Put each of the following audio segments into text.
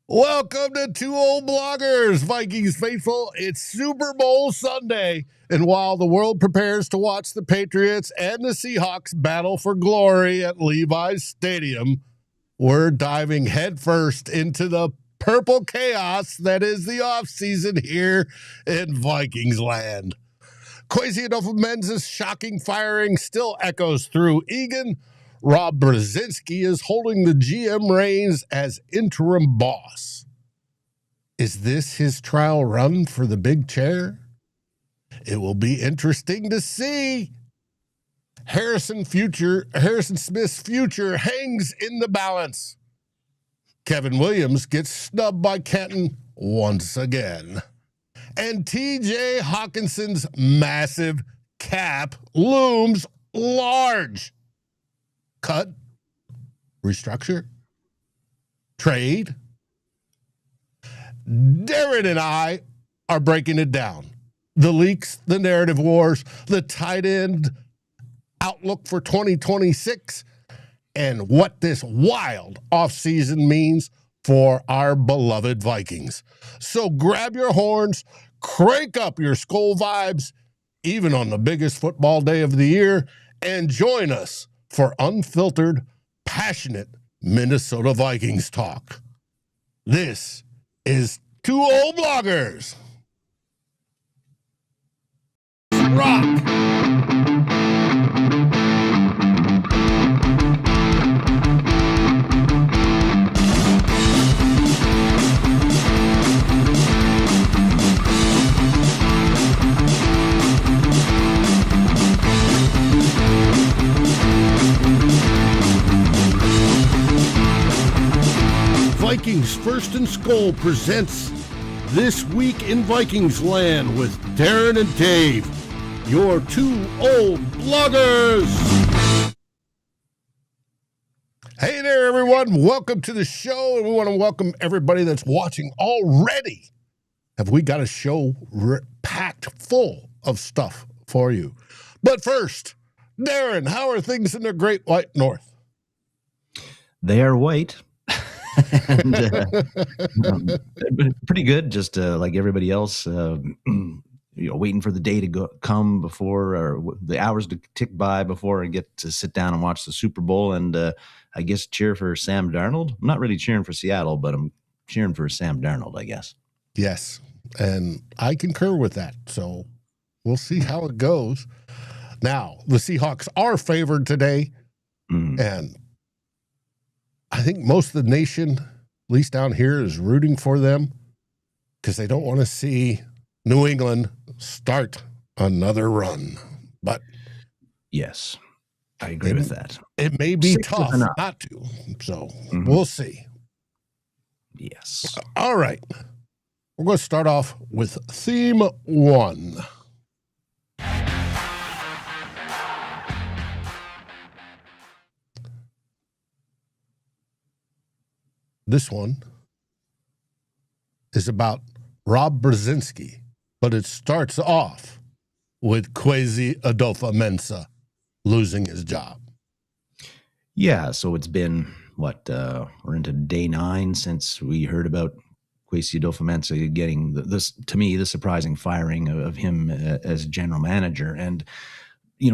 Welcome to Two Old Bloggers, Vikings faithful. It's Super Bowl Sunday, and while the world prepares to watch the Patriots and the Seahawks battle for glory at Levi's Stadium, we're diving headfirst into the purple chaos that is the offseason here in Vikingsland. Kwesi Adofo-Mensah's shocking firing still echoes through Egan. Rob Brzezinski is holding the GM reins as interim boss. Is this his trial run for the big chair? It will be interesting to see. Harrison Smith's future hangs in the balance. Kevin Williams gets snubbed by Kenton once again. And TJ Hockenson's massive cap looms large. Cut, restructure, trade. Darren and I are breaking it down. The leaks, the narrative wars, the tight end outlook for 2026, and what this wild offseason means for our beloved Vikings. So grab your horns, crank up your SKOL vibes, even on the biggest football day of the year, and join us for unfiltered, passionate Minnesota Vikings talk. This is Two Old Bloggers. Rock. Vikings First and SKOL presents This Week in Vikingsland with Darren and Dave, your two old bloggers. Hey there, everyone. Welcome to the show, and we want to welcome everybody that's watching already. Have we got a show packed full of stuff for you? But first, Darren, how are things in the Great White North? They are white. And pretty good, just like everybody else, waiting for the day to come before, or the hours to tick by before I get to sit down and watch the Super Bowl and I guess cheer for Sam Darnold. I'm not really cheering for Seattle, but I'm cheering for Sam Darnold, I guess. Yes, and I concur with that, so we'll see how it goes. Now, the Seahawks are favored today, and I think most of the nation, at least down here, is rooting for them because they don't want to see New England start another run. But yes, I agree with that. It may be tough not to, so we'll see. Yes. All right. We're going to start off with theme one. This one is about Rob Brzezinski, but it starts off with Kwesi Adofo-Mensah losing his job. Yeah, so it's been, we're into day 9 since we heard about Kwesi Adofo-Mensah getting this, to me, the surprising firing of him as general manager. And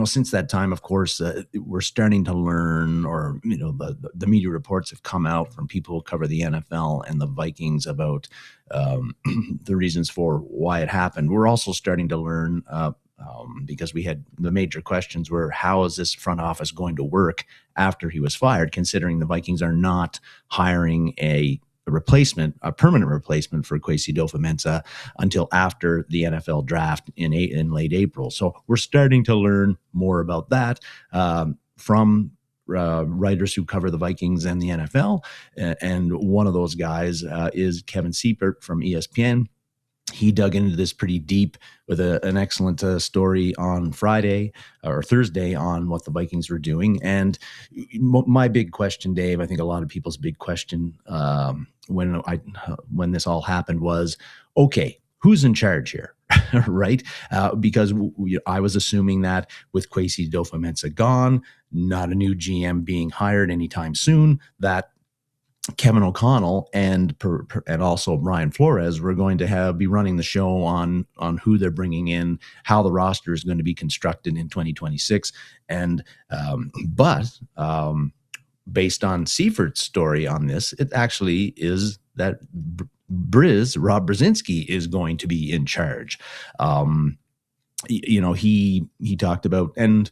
since that time, of course, we're starting to learn, or, the media reports have come out from people who cover the NFL and the Vikings about the reasons for why it happened. We're also starting to learn because we had the major questions were, how is this front office going to work after he was fired, considering the Vikings are not hiring a permanent replacement for Kwesi Adofo-Mensah until after the NFL draft in late April. So we're starting to learn more about that from writers who cover the Vikings and the NFL. And one of those guys is Kevin Seipert from ESPN. He dug into this pretty deep with an excellent story on Friday or Thursday on what the Vikings were doing. And my big question, Dave, I think a lot of people's big question when this all happened was, okay, who's in charge here? Right? Because I was assuming that with Kwesi Adofo-Mensah gone, not a new GM being hired anytime soon, that Kevin O'Connell and also Brian Flores were going to be running the show on who they're bringing in, how the roster is going to be constructed in 2026, and based on Seifert's story on this, it actually is that Rob Brzezinski is going to be in charge. He talked about, and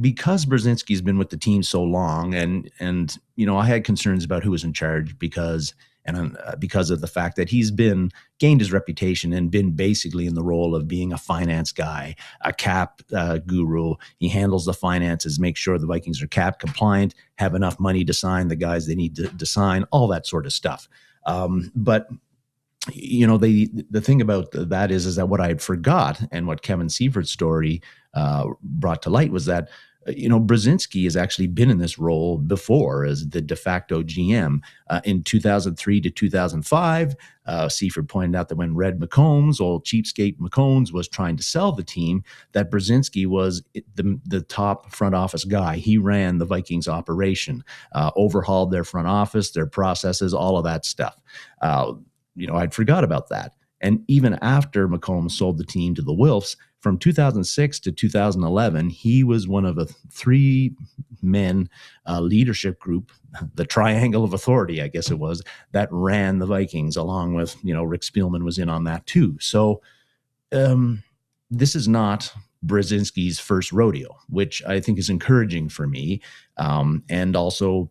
because Brzezinski's been with the team so long, and I had concerns about who was in charge because of the fact that he's gained his reputation and been basically in the role of being a finance guy, a cap guru. He handles the finances, makes sure the Vikings are cap compliant, have enough money to sign the guys they need to sign, all that sort of stuff. But the thing about that is that what I had forgot, and what Kevin Seifert's story brought to light, was that Brzezinski has actually been in this role before as the de facto GM in 2003 to 2005. Seifert pointed out that when Red McCombs, old cheapskate McCombs, was trying to sell the team, that Brzezinski was the top front office guy. He ran the Vikings operation, overhauled their front office, their processes, all of that stuff. I'd forgot about that. And even after McCombs sold the team to the Wilfs, from 2006 to 2011, he was one of a 3-men leadership group, the Triangle of Authority, I guess it was, that ran the Vikings, along with, Rick Spielman was in on that too. So this is not Brzezinski's first rodeo, which I think is encouraging for me. And also,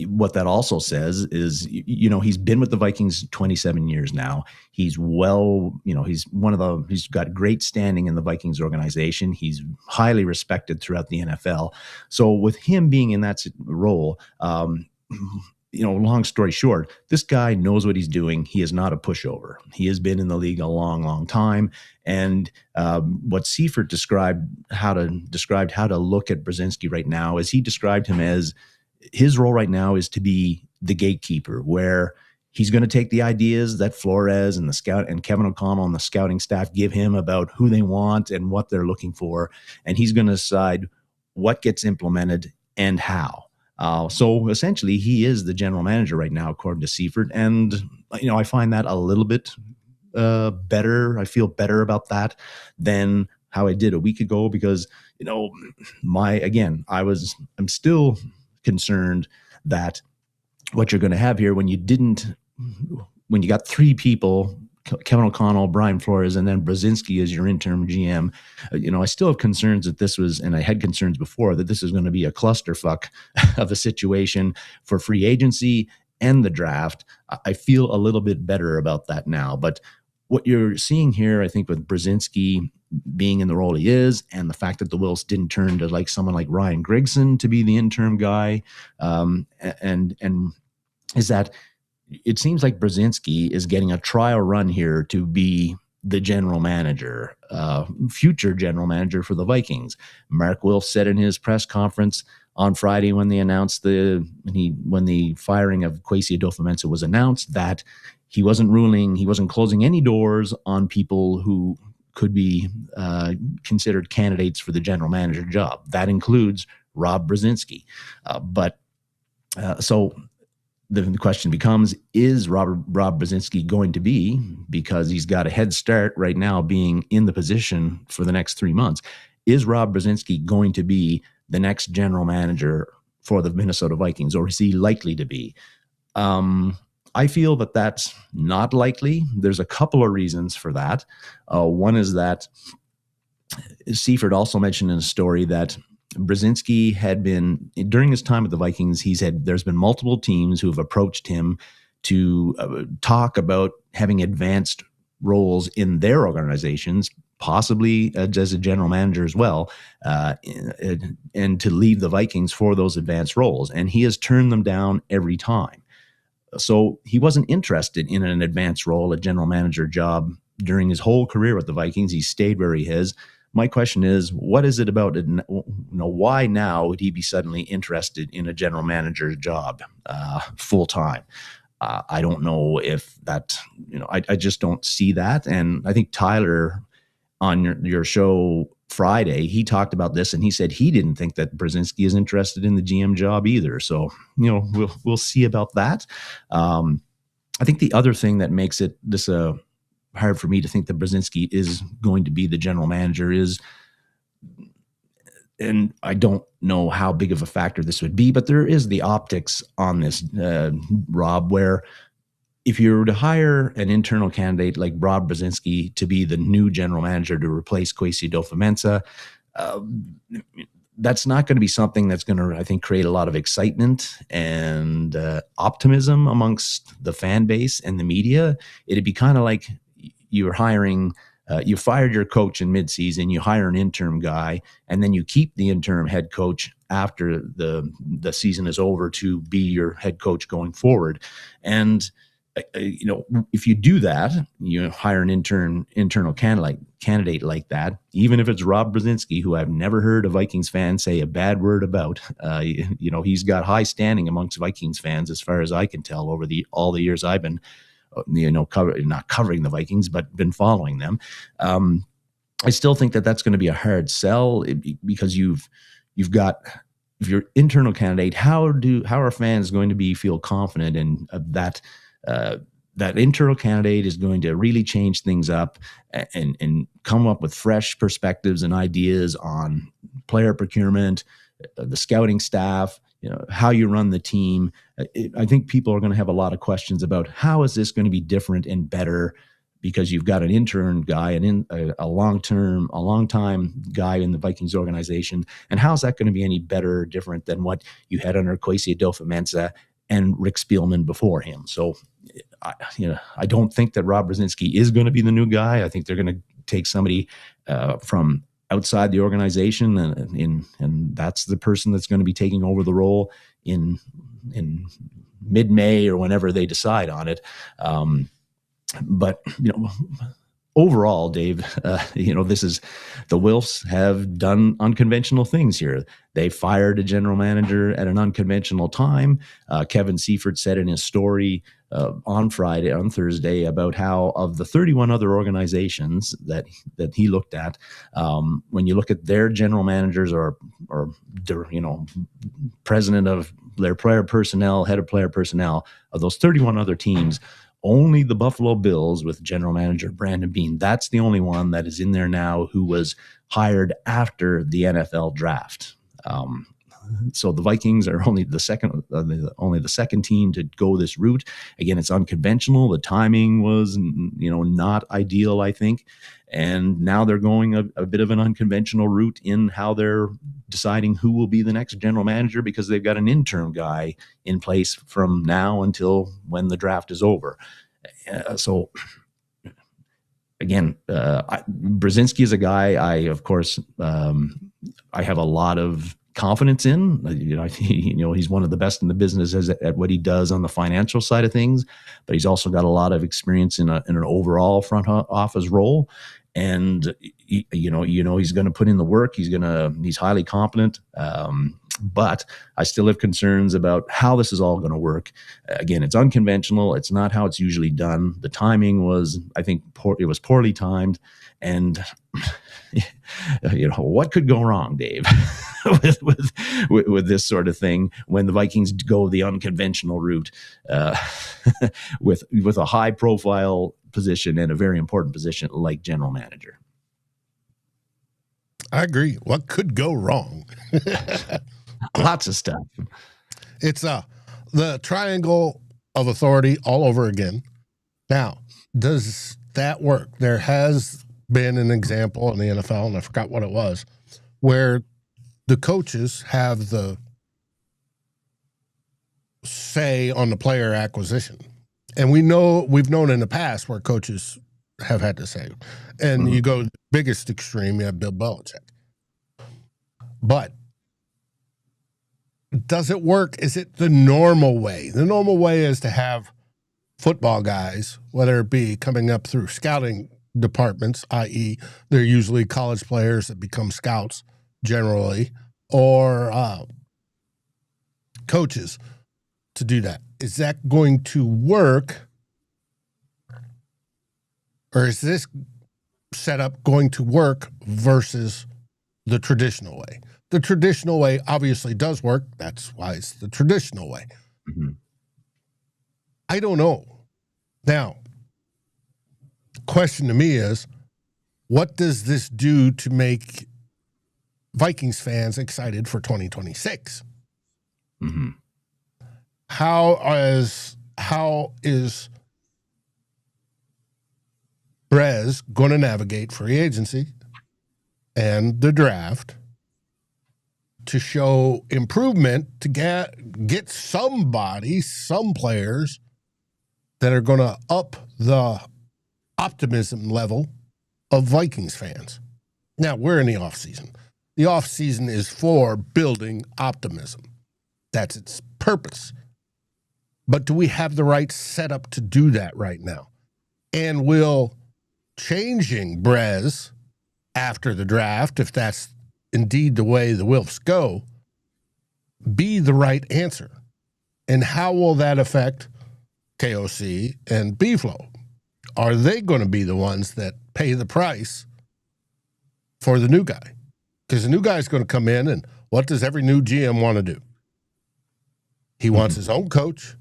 what that also says is, he's been with the Vikings 27 years now. He's he's got great standing in the Vikings organization. He's highly respected throughout the NFL. So with him being in that role, long story short, this guy knows what he's doing. He is not a pushover. He has been in the league a long, long time. And what Seifert described how to look at Brzezinski right now is, he described him as, his role right now is to be the gatekeeper, where he's going to take the ideas that Flores and the scout and Kevin O'Connell and the scouting staff give him about who they want and what they're looking for, and he's going to decide what gets implemented and how. So essentially, he is the general manager right now, according to Seifert, and I find that a little bit better. I feel better about that than how I did a week ago, because I'm still concerned that what you're going to have here, when you got 3 people, Kevin O'Connell, Brian Flores, and then Brzezinski as your interim GM, I still have concerns that this was, and I had concerns before, that this is going to be a clusterfuck of a situation for free agency and the draft. I feel a little bit better about that now. But what you're seeing here, I think, with Brzezinski being in the role he is, and the fact that the Wilfs didn't turn to someone like Ryan Grigson to be the interim guy, and is that it seems like Brzezinski is getting a trial run here to be the general manager, future general manager for the Vikings. Mark Wilf said in his press conference on Friday, when they announced when the firing of Kwesi Adofo-Mensah was announced, that he wasn't closing any doors on people who could be considered candidates for the general manager job. That includes Rob Brzezinski. So the question becomes, is Rob Brzezinski going to be, because he's got a head start right now being in the position for the next 3 months, is Rob Brzezinski going to be the next general manager for the Minnesota Vikings, or is he likely to be? I feel that that's not likely. There's a couple of reasons for that. One is that Seifert also mentioned in a story that Brzezinski had been, during his time with the Vikings, there's been multiple teams who have approached him to talk about having advanced roles in their organizations, possibly as a general manager as well, and to leave the Vikings for those advanced roles. And he has turned them down every time. So he wasn't interested in an advanced role, a general manager job, during his whole career with the Vikings. He stayed where he is. My question is, what is it about it? Why now would he be suddenly interested in a general manager job full time? I don't know if that, I just don't see that. And I think Tyler on your show Friday, he talked about this, and he said he didn't think that Brzinski is interested in the GM job either. So, we'll see about that. I think the other thing that makes this hard for me to think that Brzinski is going to be the general manager is, and I don't know how big of a factor this would be, but there is the optics on this, Rob, where if you were to hire an internal candidate like Rob Brzezinski to be the new general manager to replace Kwesi Adofo-Mensah, that's not going to be something that's going to, I think, create a lot of excitement and optimism amongst the fan base and the media. It'd be kind of like you're hiring, you fired your coach in midseason, you hire an interim guy, and then you keep the interim head coach after the season is over to be your head coach going forward. And if you do that, you hire an internal candidate like that, even if it's Rob Brzezinski, who I've never heard a Vikings fan say a bad word about. He's got high standing amongst Vikings fans, as far as I can tell, over all the years I've been, not covering the Vikings, but been following them. I still think that that's going to be a hard sell because you've got. If you're internal candidate, how are fans going to feel confident in that? That internal candidate is going to really change things up and come up with fresh perspectives and ideas on player procurement, the scouting staff, how you run the team. I think people are going to have a lot of questions about how is this going to be different and better, because you've got an interim guy and a long time guy in the Vikings organization, and how's that going to be any better or different than what you had under Kwesi Adofo-Mensah and Rick Spielman before him. So, I don't think that Rob Brzezinski is going to be the new guy. I think they're going to take somebody from outside the organization, and that's the person that's going to be taking over the role in mid-May or whenever they decide on it. But overall, Dave, this is the Wilfs have done unconventional things here. They fired a general manager at an unconventional time. Kevin Seifert said in his story on Thursday, about how of the 31 other organizations that he looked at, when you look at their general managers or president of their player personnel, head of player personnel, of those 31 other teams, only the Buffalo Bills with general manager Brandon Beane, that's the only one that is in there now who was hired after the NFL draft. So the Vikings are only the second team to go this route. Again, it's unconventional. The timing was, not ideal, I think. And now they're going a bit of an unconventional route in how they're deciding who will be the next general manager, because they've got an interim guy in place from now until when the draft is over. So again, Brzezinski is a guy I have a lot of confidence in. He's one of the best in the business at what he does on the financial side of things, but he's also got a lot of experience in an overall front office role. And he's going to put in the work. He's highly competent. But I still have concerns about how this is all going to work. Again, it's unconventional. It's not how it's usually done. The timing was, I think, it was poorly timed. And what could go wrong, Dave, with this sort of thing when the Vikings go the unconventional route with a high profile position and a very important position like general manager? I agree. What could go wrong? Lots of stuff. It's the triangle of authority all over again. Now, does that work? There has been an example in the NFL, and I forgot what it was, where the coaches have the say on the player acquisition. And we've known in the past where coaches have had to say. And you go the biggest extreme, you have Bill Belichick. But does it work? Is it the normal way? The normal way is to have football guys, whether it be coming up through scouting departments, i.e. they're usually college players that become scouts generally, or coaches to do that. Is that going to work? Or is this setup going to work versus the traditional way. The traditional way obviously does work. That's why it's the traditional way. Mm-hmm. I don't know. Now, question to me is, what does this do to make Vikings fans excited for 2026? Mm-hmm. How is Brez going to navigate free agency and the draft to show improvement, to get some players that are going to up the optimism level of Vikings fans? Now, we're in the offseason. The offseason is for building optimism. That's its purpose. But do we have the right setup to do that right now? And will changing Brez after the draft, if that's indeed the way the Wilfs go, be the right answer? And how will that affect KOC and B-Flow? Are they going to be the ones that pay the price for the new guy? Because the new guy is going to come in, and what does every new GM want to do? He wants his own coach,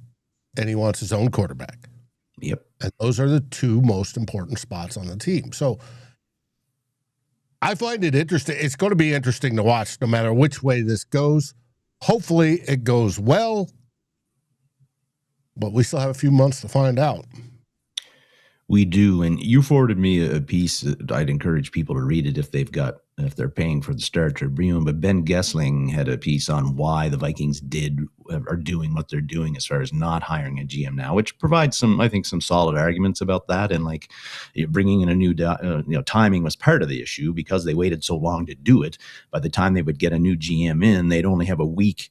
and he wants his own quarterback. Yep. And those are the two most important spots on the team. So I find it interesting. It's going to be interesting to watch no matter which way this goes. Hopefully it goes well, but we still have a few months to find out. We do, and you forwarded me a piece. I'd encourage people to read it if they're paying for the Star Tribune. But Ben Gessling had a piece on why the Vikings are doing what they're doing as far as not hiring a GM now, which provides some solid arguments about that. And like bringing in a new, timing was part of the issue because they waited so long to do it. By the time they would get a new GM in, they'd only have a week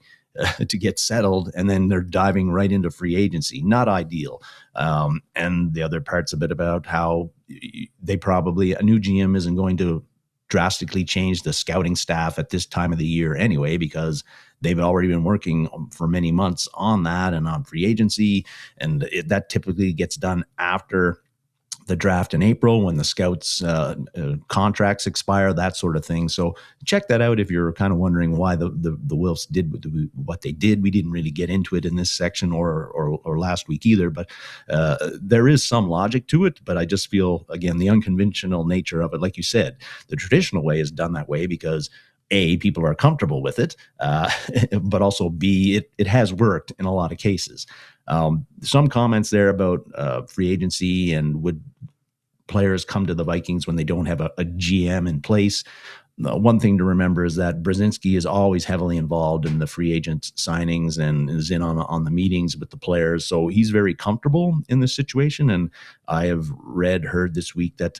to get settled, and then they're diving right into free agency. Not ideal. And the other part's a bit about how a new GM isn't going to drastically change the scouting staff at this time of the year anyway, because they've already been working for many months on that and on free agency. And that typically gets done after the draft in April when the scouts contracts expire, that sort of thing. So check that out if you're kind of wondering why the Wilfs did what they did. We didn't really get into it in this section or last week either, but there is some logic to it. But I just feel, again, the unconventional nature of it, like you said, the traditional way is done that way because A, people are comfortable with it, but also B, it has worked in a lot of cases. Some comments there about free agency and would players come to the Vikings when they don't have a GM in place. One thing to remember is that Brzinski is always heavily involved in the free agent signings and is in on the meetings with the players. So he's very comfortable in this situation. And I have heard this week that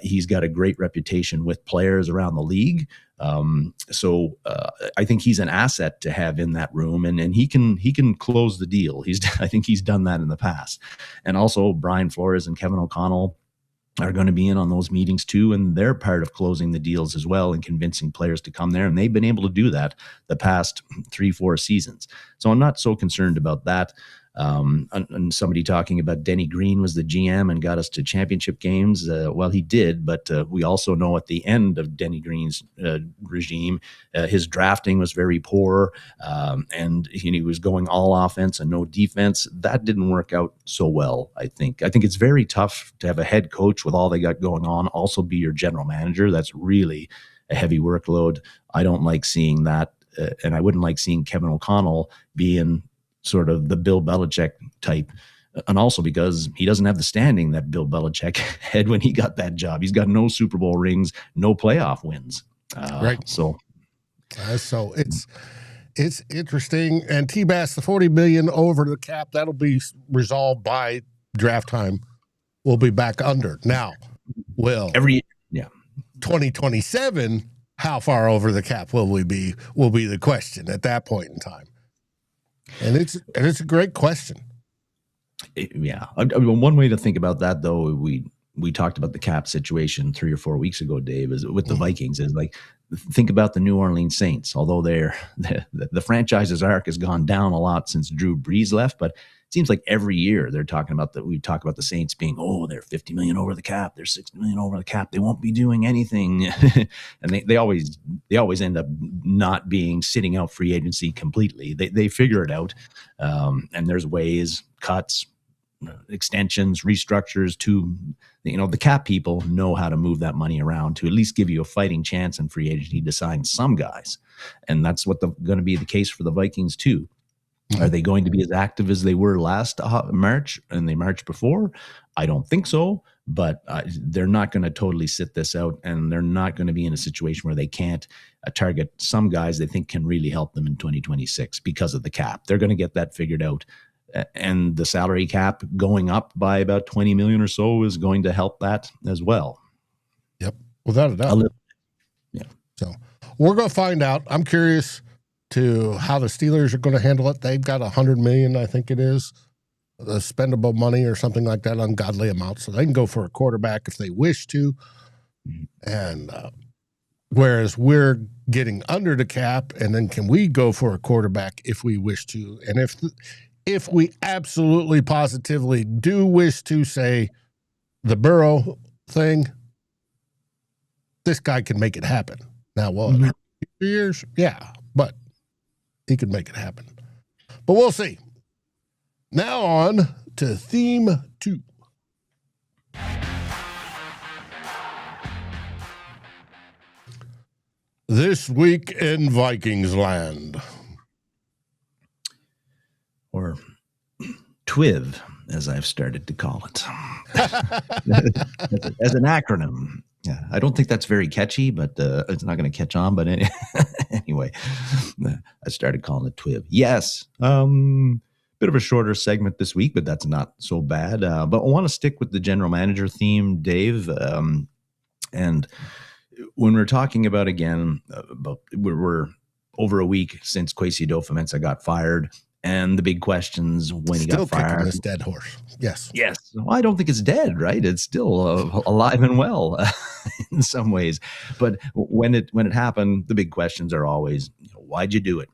he's got a great reputation with players around the league. So I think he's an asset to have in that room, and he can close the deal. I think he's done that in the past. And also Brian Flores and Kevin O'Connell are going to be in on those meetings too, and they're part of closing the deals as well and convincing players to come there, and they've been able to do that the past 3-4 seasons. So I'm not so concerned about that. And somebody talking about Denny Green was the GM and got us to championship games. Well, he did, but we also know at the end of Denny Green's regime, his drafting was very poor, and he was going all offense and no defense. That didn't work out so well, I think. I think it's very tough to have a head coach with all they got going on also be your general manager. That's really a heavy workload. I don't like seeing that, and I wouldn't like seeing Kevin O'Connell being sort of the Bill Belichick type, and also because he doesn't have the standing that Bill Belichick had when he got that job. He's got no Super Bowl rings, no playoff wins. Right. So it's interesting. And T-Bass, the $40 million over the cap, that'll be resolved by draft time. We'll be back under. Now, Will, 2027, how far over the cap will we be? Will be the question at that point in time. And it's a great question. One way to think about that, though, we talked about the cap situation 3 or 4 weeks ago, Dave, is with the Vikings, is like think about the New Orleans Saints. Although the franchise's arc has gone down a lot since Drew Brees left, but it seems like every year they're talking about that. We talk about the Saints being, they're 50 million over the cap, they're 60 million over the cap, they won't be doing anything, and they always end up not being sitting out free agency completely. They figure it out, and there's ways, cuts, extensions, restructures to, the cap people know how to move that money around to at least give you a fighting chance in free agency to sign some guys. And that's what going to be the case for the Vikings too. Mm-hmm. Are they going to be as active as they were last March and the March before? I don't think so, but they're not going to totally sit this out, and they're not going to be in a situation where they can't target some guys they think can really help them in 2026 because of the cap. They're going to get that figured out. And the salary cap going up by about 20 million or so is going to help that as well. Yep, without a doubt. Yeah. So we're going to find out. I'm curious to how the Steelers are going to handle it. They've got $100 million, I think it is, the spendable money or something like that, ungodly amount. So they can go for a quarterback if they wish to. And whereas we're getting under the cap, and then can we go for a quarterback if we wish to? And if we absolutely positively do wish to say the Burrow thing, this guy can make it happen. Now, well, 2 years, yeah, but he could make it happen. But we'll see. Now on to theme 2. This week in Vikingsland. Or TWIV, as I've started to call it, as an acronym. Yeah, I don't think that's very catchy, but it's not going to catch on. But anyway, I started calling it TWIV. Yes, bit of a shorter segment this week, but that's not so bad. But I want to stick with the general manager theme, Dave. And when we're talking about, again, we're over a week since Kwesi Adofo-Mensah got fired. And the big questions when he got fired. Still kicking this dead horse. Yes. Yes. Well, I don't think it's dead, right? It's still alive and well in some ways. But when it happened, the big questions are always, why'd you do it?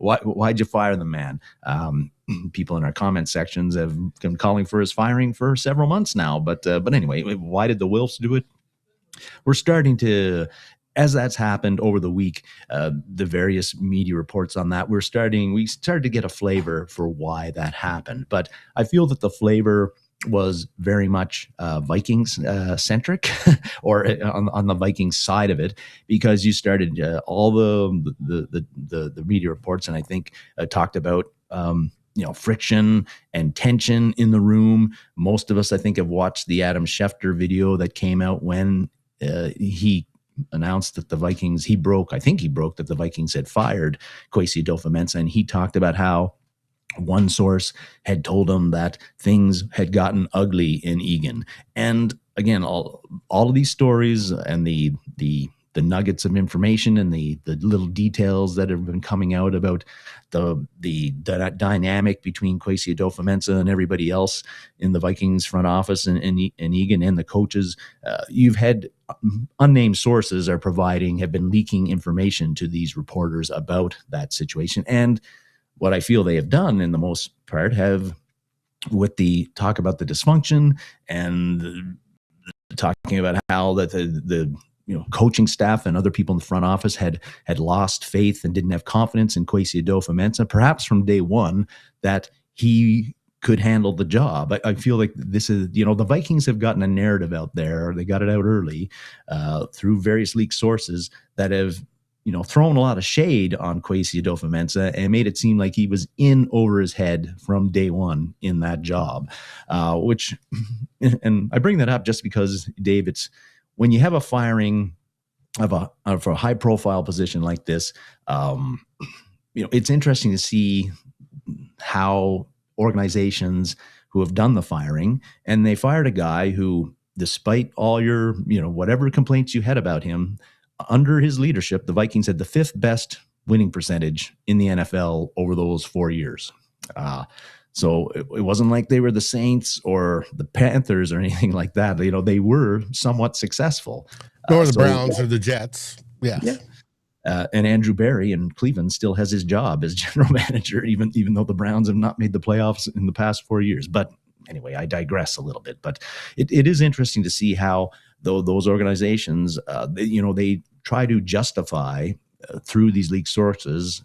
Why'd you fire the man? People in our comment sections have been calling for his firing for several months now. But anyway, why did the Wilfs do it? We're starting to, as that's happened over the week, the various media reports on that, we started to get a flavor for why that happened. But I feel that the flavor was very much Vikings centric, or on the Vikings side of it, because you started all the media reports, and I think talked about friction and tension in the room. Most of us, I think, have watched the Adam Schefter video that came out when he announced that the Vikings, he broke that the Vikings had fired Kwesi Adofo-Mensah, and he talked about how one source had told him that things had gotten ugly in Egan. And again, all of these stories and the nuggets of information and the little details that have been coming out about the dynamic between Kwesi Adofo-Mensah and everybody else in the Vikings front office and Egan and the coaches, you've had unnamed sources have been leaking information to these reporters about that situation. And what I feel they have done, in the most part, have, with the talk about the dysfunction and talking about how that the coaching staff and other people in the front office had lost faith and didn't have confidence in Kwesi Adofo-Mensah, perhaps from day one, that he could handle the job. I feel like this is, the Vikings have gotten a narrative out there. They got it out early through various leaked sources that have, thrown a lot of shade on Kwesi Adofo-Mensah and made it seem like he was in over his head from day one in that job, and I bring that up just because, Dave, it's when you have a firing of a high profile position like this, it's interesting to see how organizations who have done the firing, and they fired a guy who, despite all your, whatever complaints you had about him, under his leadership, the Vikings had the 5th best winning percentage in the NFL over those 4 years. So it wasn't like they were the Saints or the Panthers or anything like that. They were somewhat successful. Nor the Browns or the Jets. Yes. Yeah. And Andrew Barry in Cleveland still has his job as general manager, even though the Browns have not made the playoffs in the past 4 years. But anyway, I digress a little bit. But it is interesting to see how, though, those organizations, they try to justify through these league sources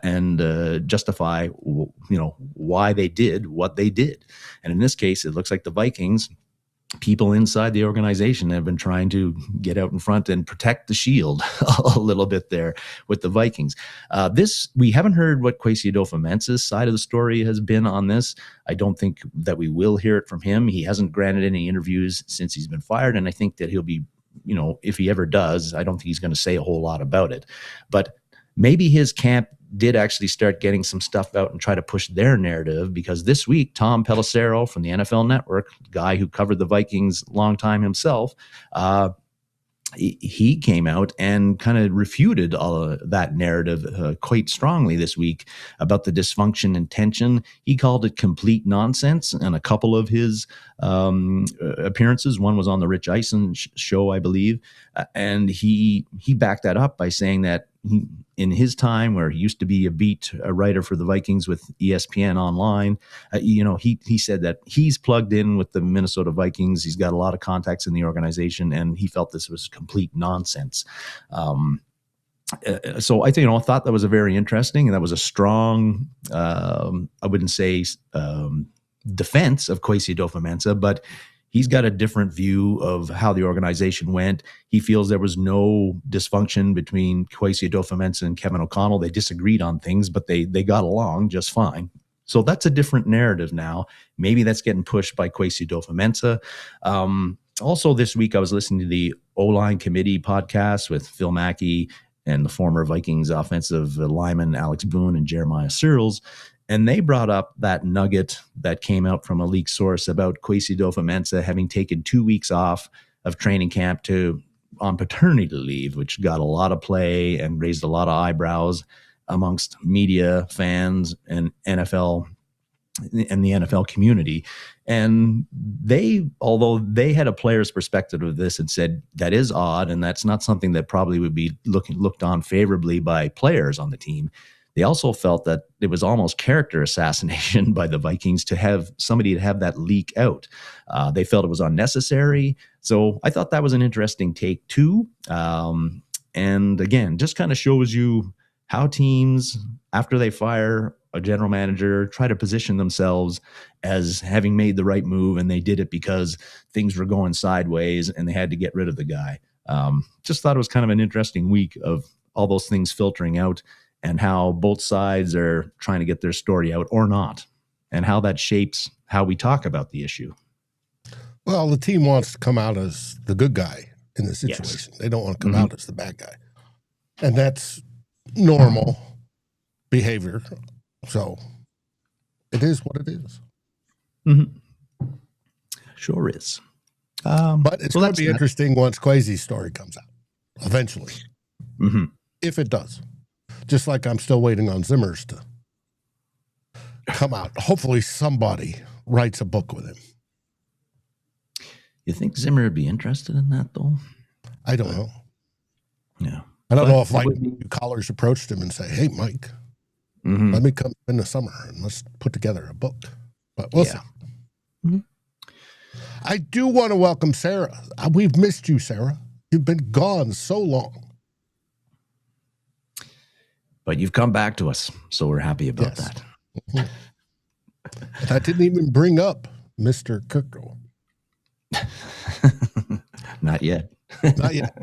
and justify, why they did what they did. And in this case, it looks like the Vikings, people inside the organization, have been trying to get out in front and protect the shield a little bit there with the Vikings. We haven't heard what Kwesi Adofo-Mensah's side of the story has been on this. I don't think that we will hear it from him. He hasn't granted any interviews since he's been fired, and I think that he'll be, if he ever does, I don't think he's going to say a whole lot about it. But maybe his camp did actually start getting some stuff out and try to push their narrative, because this week, Tom Pelissero from the NFL Network, guy who covered the Vikings long time himself, he came out and kind of refuted all of that narrative quite strongly this week about the dysfunction and tension. He called it complete nonsense in a couple of his appearances. One was on the Rich Eisen show, I believe, and he backed that up by saying that in his time, where he used to be a writer for the Vikings with ESPN Online, he said that he's plugged in with the Minnesota Vikings. He's got a lot of contacts in the organization, and he felt this was complete nonsense. So I think, I thought that was a very interesting, and that was a strong, I wouldn't say defense of Kwesi Adofo-Mensah, but he's got a different view of how the organization went. He feels there was no dysfunction between Kwesi Adofo-Mensah and Kevin O'Connell. They disagreed on things, but they got along just fine. So that's a different narrative now. Maybe that's getting pushed by Kwesi Adofo-Mensah. Also this week, I was listening to the O-Line Committee podcast with Phil Mackey and the former Vikings offensive lineman Alex Boone and Jeremiah Searles. And they brought up that nugget that came out from a leak source about Kwesi Adofo-Mensah having taken 2 weeks off of training camp on paternity leave, which got a lot of play and raised a lot of eyebrows amongst media, fans, and NFL and the NFL community. And although they had a player's perspective of this and said that is odd, and that's not something that probably would be looked on favorably by players on the team, they also felt that it was almost character assassination by the Vikings to have somebody to have that leak out. They felt it was unnecessary. So I thought that was an interesting take too. And again, just kind of shows you how teams, after they fire a general manager, try to position themselves as having made the right move, and they did it because things were going sideways and they had to get rid of the guy. Just thought it was kind of an interesting week of all those things filtering out, and how both sides are trying to get their story out or not, and how that shapes how we talk about the issue. Well, the team wants to come out as the good guy in this situation. Yes. They don't want to come out as the bad guy. And that's normal behavior. So it is what it is. Mm-hmm. Sure is. But it's going to be interesting once Quasi's story comes out, eventually. Mm-hmm. If it does. Just like I'm still waiting on Zimmer's to come out. Hopefully somebody writes a book with him. You think Zimmer would be interested in that, though? I don't know. Yeah. I don't know if callers approached him and say, hey, Mike, let me come in the summer and let's put together a book. But we'll see. Mm-hmm. I do want to welcome Sarah. We've missed you, Sarah. You've been gone so long. But you've come back to us, so we're happy about that. Mm-hmm. I didn't even bring up Mr. Kirkle. Not yet. Not yet.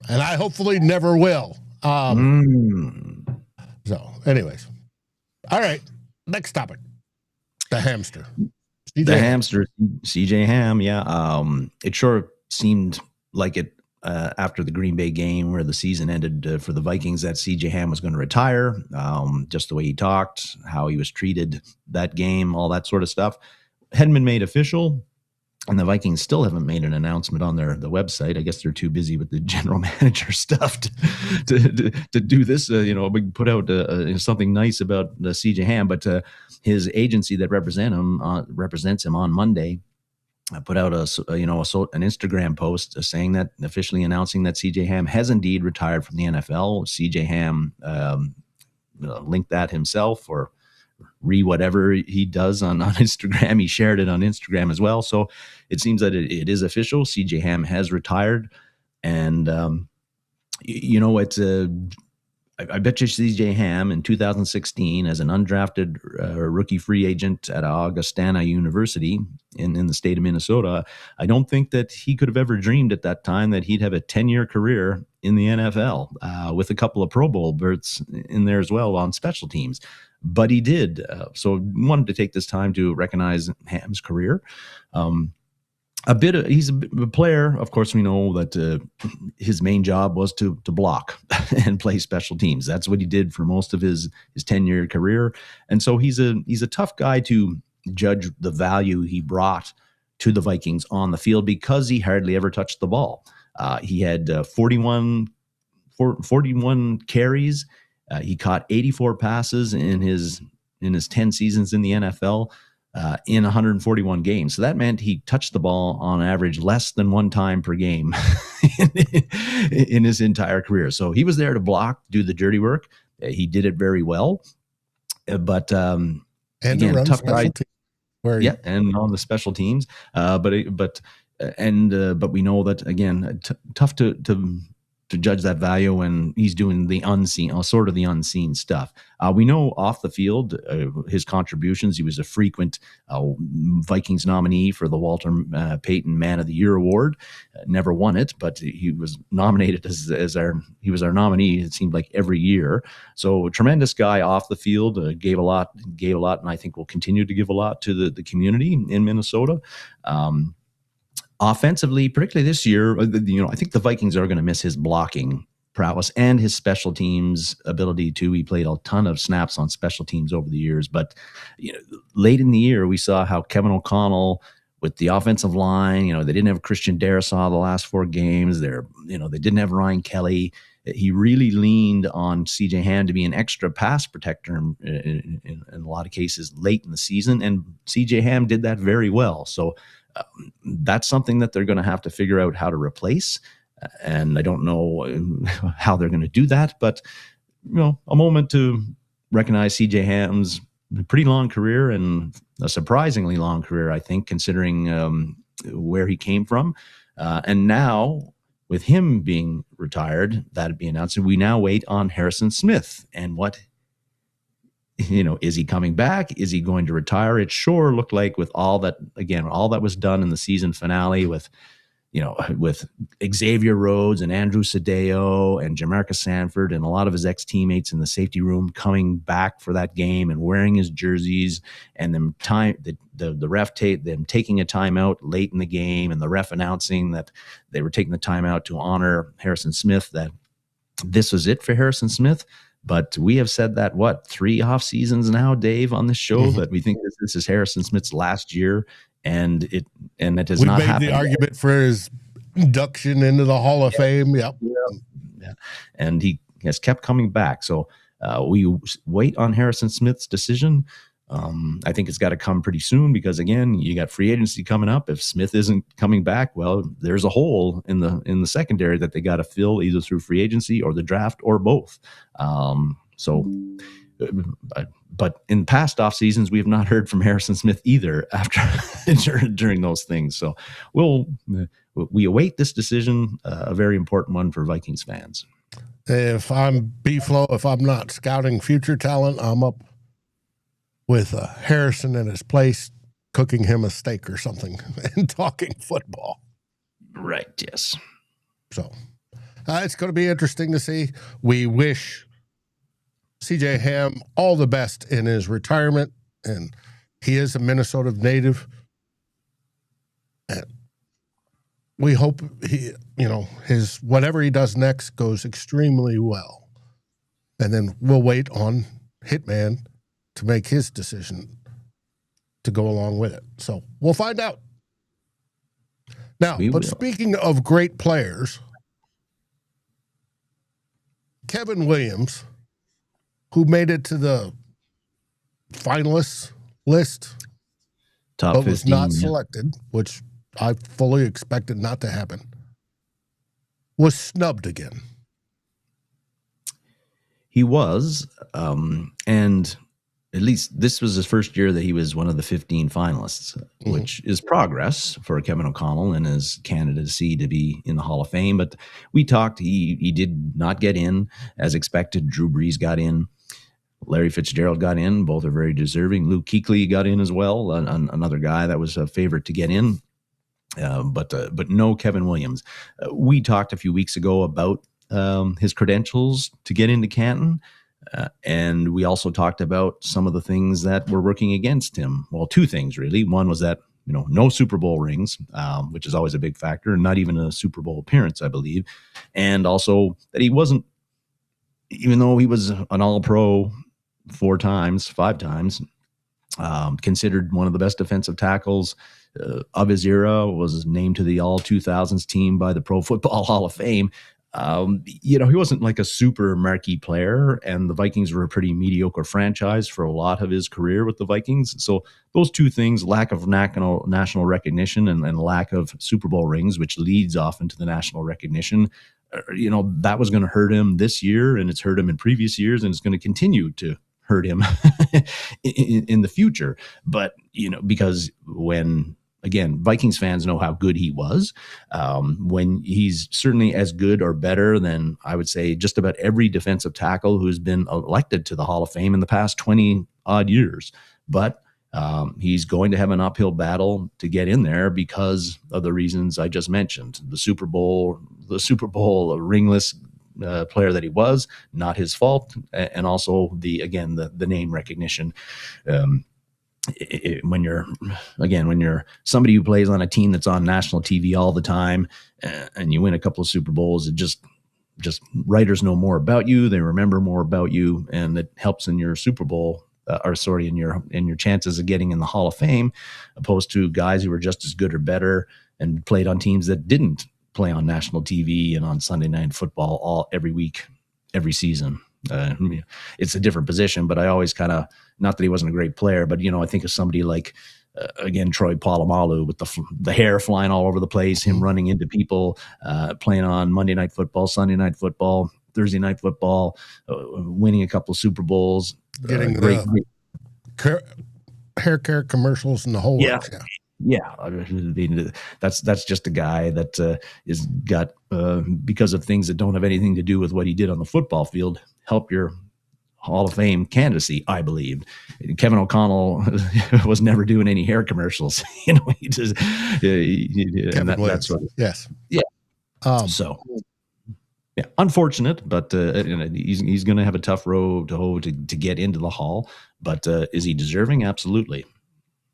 And I hopefully never will. So, anyways. All right. Next topic. The hamster. Hamster, CJ Ham, yeah. It sure seemed like it after the Green Bay game where the season ended for the Vikings that CJ Ham was going to retire. Just the way he talked, how he was treated that game, all that sort of stuff. Hadn't been made official. And the Vikings still haven't made an announcement on the website. I guess they're too busy with the general manager stuff to do this. We put out something nice about CJ Ham, but his agency that represents him on Monday put out an Instagram post saying that, officially announcing that CJ Ham has indeed retired from the NFL. CJ Ham linked that himself, or whatever he does on Instagram. He shared it on Instagram as well. So it seems that it is official. CJ Ham has retired. And, it's I bet you CJ Ham in 2016 as an undrafted rookie free agent at Augustana University in the state of Minnesota. I don't think that he could have ever dreamed at that time that he'd have a 10-year career in the NFL with a couple of Pro Bowl berths in there as well on special teams. But he did. So wanted to take this time to recognize Ham's career. He's a player. Of course, we know that his main job was to block and play special teams. That's what he did for most of his 10-year career. And so he's a tough guy to judge the value he brought to the Vikings on the field, because he hardly ever touched the ball. He had 41 carries. He caught 84 passes in his 10 seasons in the NFL. In 141 games. So that meant he touched the ball on average less than one time per game in his entire career. So he was there to block, do the dirty work. He did it very well. But and again, to run tough guy. And on the special teams. But we know that, again, tough to judge that value when he's doing the unseen, sort of the unseen stuff. We know off the field, his contributions. He was a frequent Vikings nominee for the Walter Payton Man of the Year award. Never won it, but he was nominated he was our nominee. It seemed like every year. So a tremendous guy off the field, gave a lot, and I think will continue to give a lot to the community in Minnesota. Offensively, particularly this year, I think the Vikings are going to miss his blocking prowess and his special teams ability too. He played a ton of snaps on special teams over the years, but late in the year, we saw how Kevin O'Connell with the offensive line, they didn't have Christian Darrisaw the last 4 games. They didn't have Ryan Kelly. He really leaned on CJ Ham to be an extra pass protector in a lot of cases late in the season, and CJ Ham did that very well. So that's something that they're going to have to figure out how to replace. And I don't know how they're going to do that, but a moment to recognize CJ Ham's pretty long career, and a surprisingly long career, I think, considering where he came from. And now with him being retired, that'd be announced. And we now wait on Harrison Smith and what, is he coming back? Is he going to retire? It sure looked like, with all that was done in the season finale with Xavier Rhodes and Andrew Sadeo and Jamarcus Sanford and a lot of his ex-teammates in the safety room coming back for that game and wearing his jerseys, and them the ref them taking a timeout late in the game, and the ref announcing that they were taking the timeout to honor Harrison Smith, that this was it for Harrison Smith. But we have said that, 3 off seasons now, Dave, on this show, that we think this is Harrison Smith's last year, and that has not happened. We made the argument for his induction into the Hall of Fame. Yep. Yeah. And he has kept coming back. So we wait on Harrison Smith's decision. I think it's got to come pretty soon, because again, you got free agency coming up. If Smith isn't coming back, well, there's a hole in the secondary that they got to fill, either through free agency or the draft or both. But in past off seasons, we have not heard from Harrison Smith either during those things. So we await this decision, a very important one for Vikings fans. If I'm B-Flow, if I'm not scouting future talent, I'm up with Harrison in his place, cooking him a steak or something and talking football. Right, yes. So it's going to be interesting to see. We wish CJ Ham all the best in his retirement, and he is a Minnesota native. And we hope his whatever he does next goes extremely well. And then we'll wait on Hitman to make his decision to go along with it. So we'll find out. Now, We but will. speaking of great players, Kevin Williams, who made it to the finalists list, Top but 15. was not Yeah. selected, which I fully expected not to happen, was snubbed again. He was, and at least this was his first year that he was one of the 15 finalists, which is progress for Kevin O'Connell and his candidacy to be in the Hall of Fame. But we talked, he did not get in as expected. Drew Brees got in. Larry Fitzgerald got in. Both are very deserving. Luke Kuechly got in as well, another guy that was a favorite to get in. But no Kevin Williams. We talked a few weeks ago about his credentials to get into Canton. And we also talked about some of the things that were working against him. Well, two things, really. One was that, no Super Bowl rings, which is always a big factor, and not even a Super Bowl appearance, I believe. And also that he wasn't, even though he was an All-Pro 5 times, considered one of the best defensive tackles of his era, was named to the All-2000s team by the Pro Football Hall of Fame. He wasn't like a super marquee player, and the Vikings were a pretty mediocre franchise for a lot of his career with the Vikings. So those two things, lack of national recognition and lack of Super Bowl rings, which leads off into the national recognition, that was going to hurt him this year, and it's hurt him in previous years, and it's going to continue to hurt him in the future. But, because again, Vikings fans know how good he was. When he's certainly as good or better than, I would say, just about every defensive tackle who's been elected to the Hall of Fame in the past 20-odd years. But he's going to have an uphill battle to get in there because of the reasons I just mentioned. The Super Bowl ringless player that he was, not his fault, and also the name recognition. When you're somebody who plays on a team that's on national TV all the time, and you win a couple of Super Bowls, it just writers know more about you, they remember more about you, and it helps in your Super Bowl, in your chances of getting in the Hall of Fame, opposed to guys who were just as good or better and played on teams that didn't play on national TV and on Sunday Night Football every week, every season. It's a different position, but I always not that he wasn't a great player, but I think of somebody like Troy Polamalu with the hair flying all over the place, him running into people, playing on Monday Night Football, Sunday Night Football, Thursday Night Football, winning a couple of Super Bowls, getting great hair care commercials and the whole works. Yeah, that's just a guy that is got because of things that don't have anything to do with what he did on the football field, help your Hall of Fame candidacy, I believe. Kevin O'Connell was never doing any hair commercials. He just that's what. Yes. Yeah. Unfortunate, but he's going to have a tough road to hoe to get into the Hall. But is he deserving? Absolutely.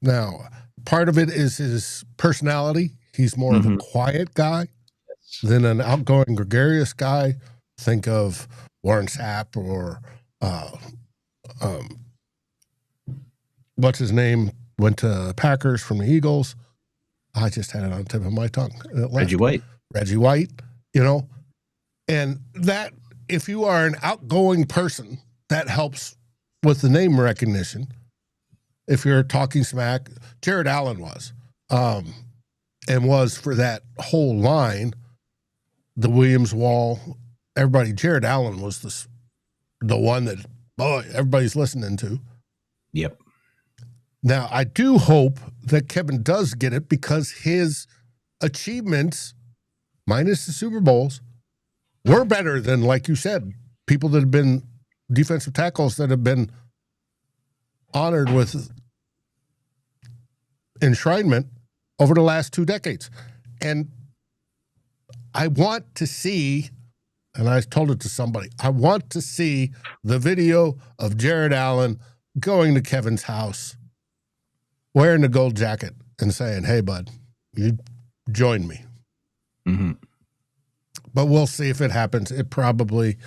Now, part of it is his personality. He's more of a quiet guy than an outgoing, gregarious guy. Think of Warren Sapp or what's his name? Went to Packers from the Eagles. I just had it on the tip of my tongue. Reggie White, and that if you are an outgoing person, that helps with the name recognition. If you're talking smack, Jared Allen was, and was for that whole line, the Williams wall, everybody. Jared Allen was the one that everybody's listening to. Yep. Now, I do hope that Kevin does get it because his achievements, minus the Super Bowls, were better than, like you said, people that have been defensive tackles that have been honored with enshrinement over the last 2 decades. And I want to see, and I told it to somebody, I want to see the video of Jared Allen going to Kevin's house, wearing the gold jacket and saying, "Hey, bud, you join me." Mm-hmm. But we'll see if it happens. It probably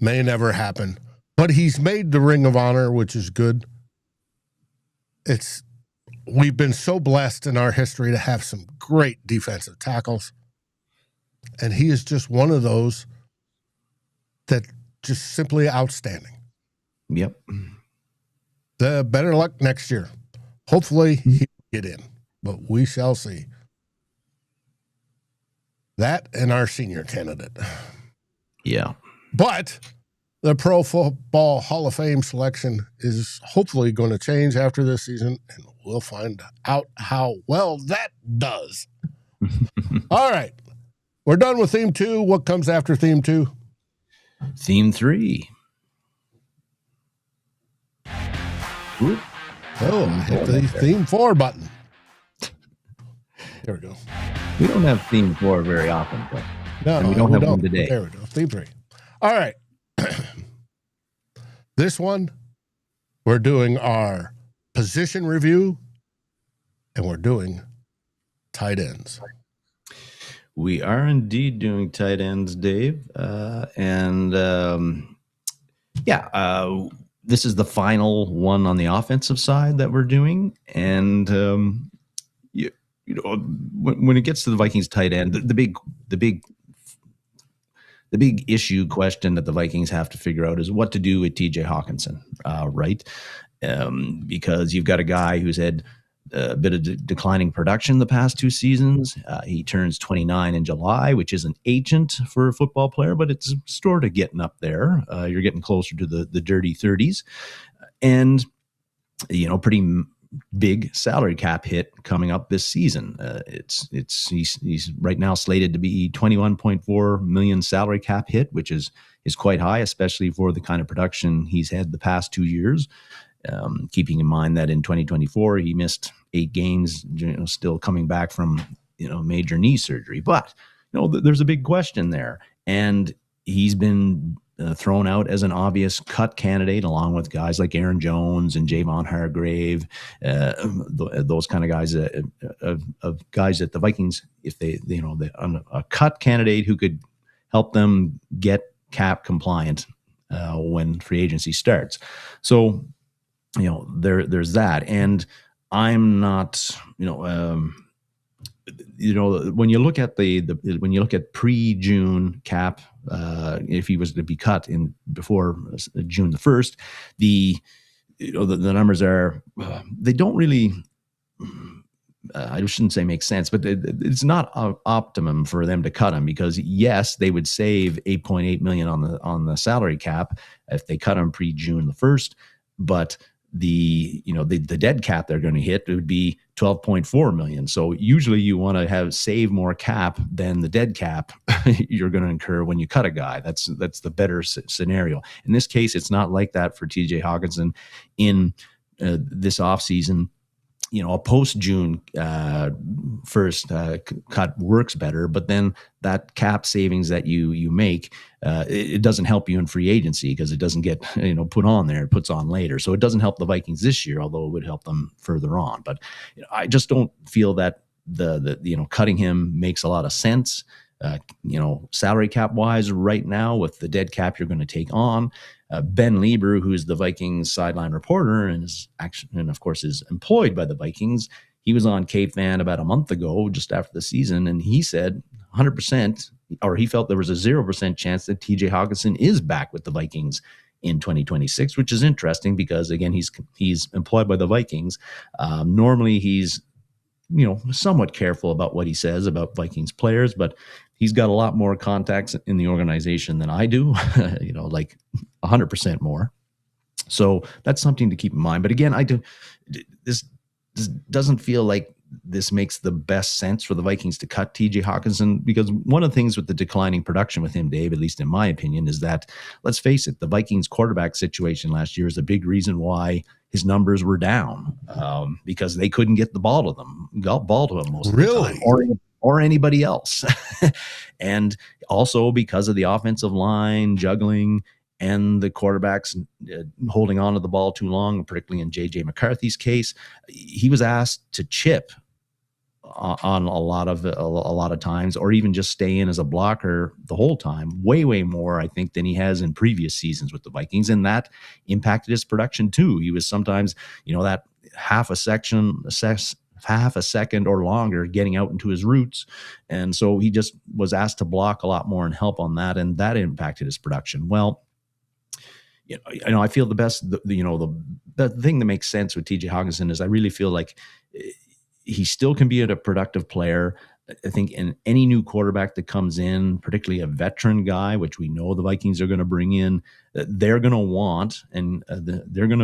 may never happen. But he's made the Ring of Honor, which is good. It's we've been so blessed in our history to have some great defensive tackles. And he is just one of those that just simply outstanding. Yep. The better luck next year. Hopefully he will get in, but we shall see. That and our senior candidate. Yeah. But the Pro Football Hall of Fame selection is hopefully going to change after this season, and we'll find out how well that does. All right. We're done with theme 2. What comes after theme 2? Theme 3. Ooh. Oh, hit the theme 4 button. There we go. We don't have theme 4 very often, but no, we don't have one today. There we go. Theme 3. All right. This one, we're doing our position review, and we're doing tight ends. We are indeed doing tight ends, Dave. This is the final one on the offensive side that we're doing. And, when it gets to the Vikings tight end, the big issue question that the Vikings have to figure out is what to do with TJ Hockenson, right? Because you've got a guy who's had a bit of declining production the past 2 seasons. He turns 29 in July, which isn't ancient for a football player, but it's sort of getting up there. You're getting closer to the dirty 30s. And, pretty big salary cap hit coming up this season. He's right now slated to be $21.4 million salary cap hit, which is quite high, especially for the kind of production he's had the past 2 years. Keeping in mind that in 2024 he missed 8 games, still coming back from major knee surgery. But there's a big question there, and he's been thrown out as an obvious cut candidate, along with guys like Aaron Jones and Javon Hargrave, those kind of guys of guys that the Vikings, if they a cut candidate who could help them get cap compliant when free agency starts. So there's that, and I'm not when you look at when you look at pre-June cap, if he was to be cut in before June the 1st, the numbers are they don't really I shouldn't say make sense, but it's not optimum for them to cut him, because yes, they would save $8.8 million on the salary cap if they cut him pre-June the 1st, but the dead cap they're going to hit would be $12.4 million. So usually you want to save more cap than the dead cap you're going to incur when you cut a guy. That's the better scenario. In this case, it's not like that for TJ Hockenson in this offseason. A post-June 1st cut works better, but then that cap savings that you make, it doesn't help you in free agency because it doesn't get put on there. It puts on later, so it doesn't help the Vikings this year, although it would help them further on. But I just don't feel that the cutting him makes a lot of sense. Salary cap wise right now with the dead cap you're going to take on. Ben Lieber, who's the Vikings sideline reporter and of course is employed by the Vikings, he was on Cape Fan about a month ago, just after the season, and he said 100%, or he felt there was a 0% chance that TJ Hockenson is back with the Vikings in 2026, which is interesting because, again, he's employed by the Vikings. Normally he's somewhat careful about what he says about Vikings players, but he's got a lot more contacts in the organization than I do, like 100% more. So that's something to keep in mind. But again, this doesn't feel like this makes the best sense for the Vikings to cut TJ Hockenson, because one of the things with the declining production with him, Dave, at least in my opinion, is that, let's face it, the Vikings quarterback situation last year is a big reason why his numbers were down, because they couldn't get the ball to him most of the time, or anybody else. And also because of the offensive line juggling and the quarterbacks holding on to the ball too long, particularly in J.J. McCarthy's case, he was asked to chip on a lot of times, or even just stay in as a blocker the whole time, way more, I think, than he has in previous seasons with the Vikings, and that impacted his production too. He was sometimes, that half a second or longer getting out into his routes. And so he just was asked to block a lot more and help on that. And that impacted his production. Well, I feel the thing that makes sense with TJ Hockenson is I really feel like he still can be a productive player. I think in any new quarterback that comes in, particularly a veteran guy, which we know the Vikings are going to bring in, they're going to want and they're going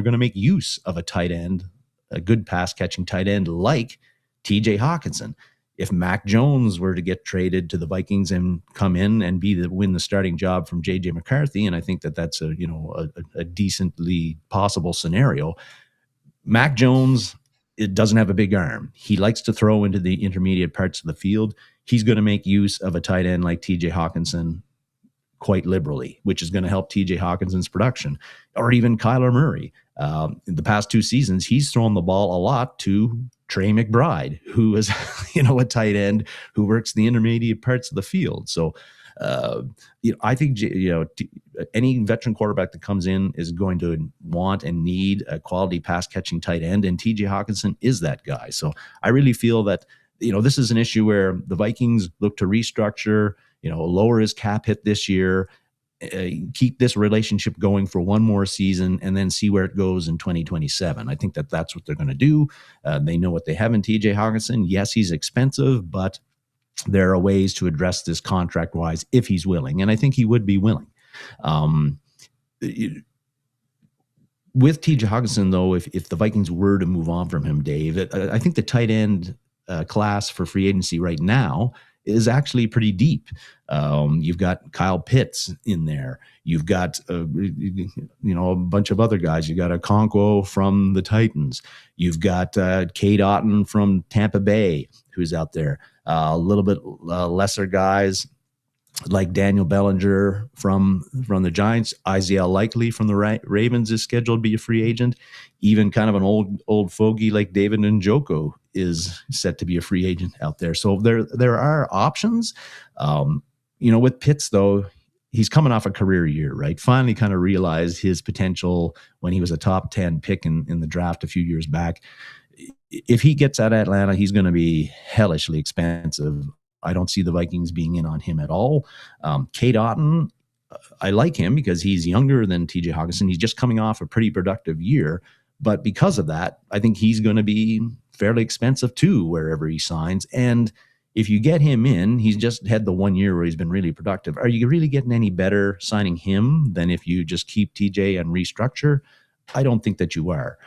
to make use of a tight end, a good pass catching tight end like TJ Hockenson. If Mac Jones were to get traded to the Vikings and come in and win the starting job from JJ McCarthy, and I think that's a decently possible scenario. Mac Jones, it doesn't have a big arm. He likes to throw into the intermediate parts of the field. He's going to make use of a tight end like TJ Hockenson quite liberally, which is going to help TJ Hawkinson's production, or even Kyler Murray. In the past 2 seasons, he's thrown the ball a lot to Trey McBride, who is, a tight end who works the intermediate parts of the field. So, I think, any veteran quarterback that comes in is going to want and need a quality pass catching tight end. And TJ Hockenson is that guy. So I really feel that, this is an issue where the Vikings look to restructure, lower his cap hit this year, keep this relationship going for one more season, and then see where it goes in 2027. I think that's what they're going to do. They know what they have in TJ Hockenson. Yes, he's expensive, but there are ways to address this contract-wise if he's willing, and I think he would be willing. With TJ Hockenson, though, if the Vikings were to move on from him, Dave, I think the tight end class for free agency right now is actually pretty deep. You've got Kyle Pitts in there. You've got a bunch of other guys. You've got Okonkwo from the Titans. You've got Cade Otton from Tampa Bay, who's out there. A little bit lesser guys like Daniel Bellinger from the Giants. Isaiah Likely from the Ravens is scheduled to be a free agent. Even kind of an old fogey like David Njoku is set to be a free agent out there. So there are options. With Pitts, though, he's coming off a career year, right? Finally kind of realized his potential when he was a top 10 pick in the draft a few years back. If he gets out of Atlanta, he's going to be hellishly expensive. I don't see the Vikings being in on him at all. Cade Otton, I like him because he's younger than TJ Hockenson. He's just coming off a pretty productive year. But because of that, I think he's going to be fairly expensive too, wherever he signs. And if you get him in, he's just had the 1 year where he's been really productive. Are you really getting any better signing him than if you just keep TJ and restructure? I don't think that you are.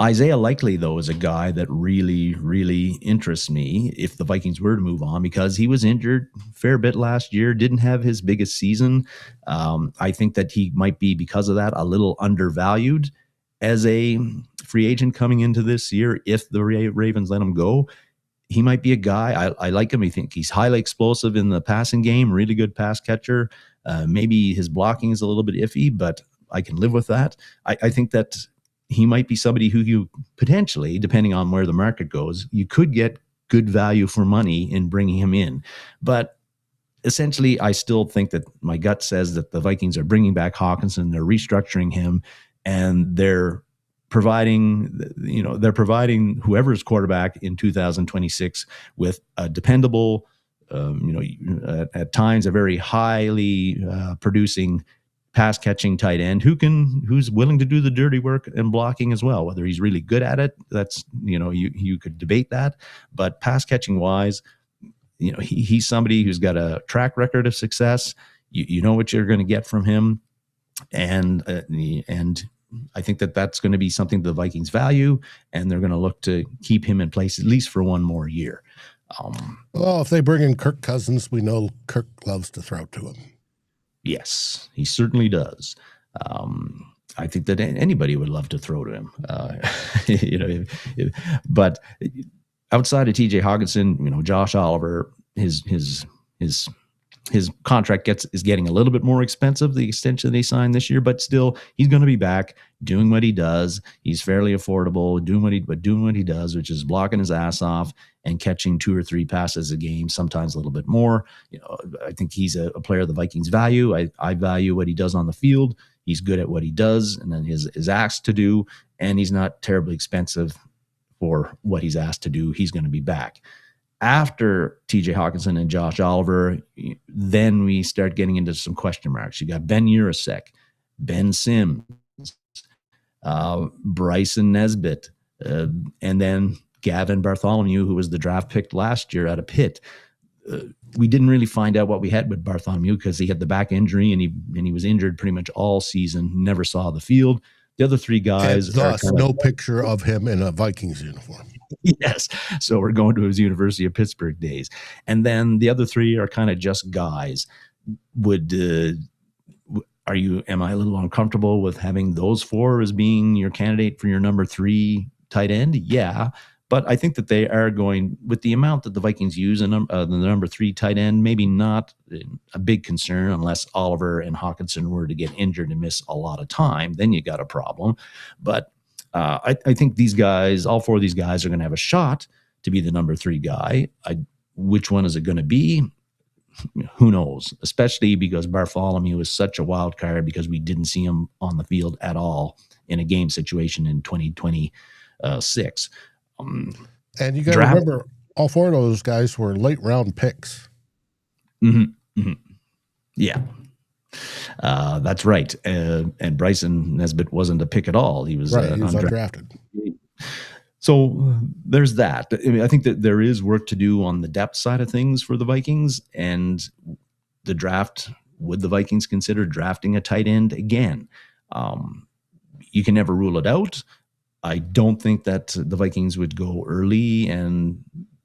Isaiah Likely, though, is a guy that really, really interests me if the Vikings were to move on, because he was injured a fair bit last year, didn't have his biggest season. I think that he might be, because of that, a little undervalued as a free agent coming into this year. If the Ravens let him go, he might be a guy. I like him. I think he's highly explosive in the passing game, really good pass catcher. Maybe his blocking is a little bit iffy, but I can live with that. I think that he might be somebody who you potentially, depending on where the market goes, you could get good value for money in bringing him in. But essentially, I still think that my gut says that the Vikings are bringing back Hockenson, they're restructuring him, and they're providing whoever's quarterback in 2026 with a dependable, at times a very highly producing pass catching tight end who's willing to do the dirty work and blocking as well. Whether he's really good at it, that's, you could debate that, but pass catching wise, he's somebody who's got a track record of success. You know what you're going to get from him. And I think that that's going to be something the Vikings value, and they're going to look to keep him in place at least for one more year. Well, if they bring in Kirk Cousins, we know Kirk loves to throw to him. Yes, he certainly does. I think that anybody would love to throw to him. But outside of TJ Hockenson, Josh Oliver, his contract is getting a little bit more expensive, the extension they signed this year, but still he's going to be back doing what he does. He's fairly affordable, doing what he does, which is blocking his ass off and catching 2 or 3 passes a game, sometimes a little bit more. I think he's a player the Vikings value. I value what he does on the field. He's good at what he does and then is asked to do, and he's not terribly expensive for what he's asked to do. He's going to be back. After TJ Hockenson and Josh Oliver, then we start getting into some question marks. You got Ben Urasek, Ben Sims, Bryson Nesbitt, and then Gavin Bartholomew, who was the draft pick last year out of Pitt. We didn't really find out what we had with Bartholomew because he had the back injury and he was injured pretty much all season, never saw the field. The other three guys, and thus no picture of him in a Vikings uniform. Yes. So we're going to his University of Pittsburgh days. And then the other three are kind of just guys. Am I a little uncomfortable with having those four as being your candidate for your number 3 tight end? Yeah. But I think that they are going with the amount that the Vikings use the number 3 tight end, maybe not a big concern unless Oliver and Hockenson were to get injured and miss a lot of time. Then you got a problem. But I think these guys, all 4 of these guys, are going to have a shot to be the number 3 guy. Which one is it going to be? Who knows? Especially because Bartholomew is such a wild card because we didn't see him on the field at all in a game situation in 2026. And you got to remember, all 4 of those guys were late round picks. Mm-hmm. Mm-hmm. Yeah. That's right. And Bryson Nesbitt wasn't a pick at all. He was, he was undrafted. So there's that. I mean, I think that there is work to do on the depth side of things for the Vikings, and the draft. Would the Vikings consider drafting a tight end again? You can never rule it out. I don't think that the Vikings would go early and